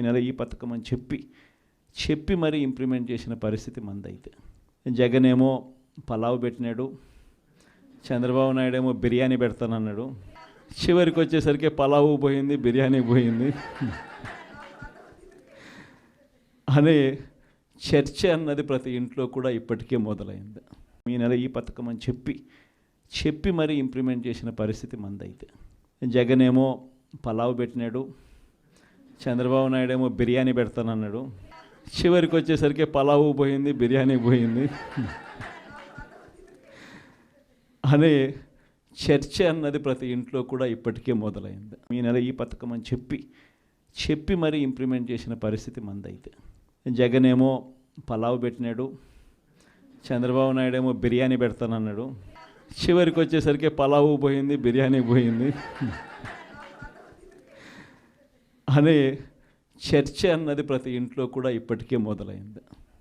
నెల ఈ పథకం అని చెప్పి మరీ ఇంప్లిమెంట్ చేసిన పరిస్థితి మందైతే. జగన్ ఏమో పలావ్ పెట్టినాడు, చంద్రబాబు నాయుడు ఏమో బిర్యానీ పెడతానన్నాడు. చివరికి వచ్చేసరికి పలావు పోయింది, బిర్యానీ పోయింది అనే చర్చ అన్నది ప్రతి ఇంట్లో కూడా ఇప్పటికే మొదలైంది. ఈ నెల ఈ పథకం అని చెప్పి మరీ ఇంప్లిమెంట్ చేసిన పరిస్థితి మందైతే. జగన్ ఏమో పలావ్ పెట్టినాడు, చంద్రబాబు నాయుడు ఏమో బిర్యానీ పెడతానన్నాడు. చివరికి వచ్చేసరికి పలావు పోయింది, బిర్యానీ పోయింది అనే చర్చ అన్నది ప్రతి ఇంట్లో కూడా ఇప్పటికే మొదలైంది. ఈ నెల ఈ పథకం అని చెప్పి మరీ ఇంప్లిమెంట్ చేసిన పరిస్థితి మందైతే. జగన్ ఏమో పలావ్ పెట్టినాడు, చంద్రబాబు నాయుడు ఏమో బిర్యానీ పెడతానన్నాడు. చివరికి వచ్చేసరికి పలావు పోయింది, బిర్యానీ పోయింది అనే చర్చ అన్నది ప్రతి ఇంట్లో కూడా ఇప్పటికే మొదలైంది.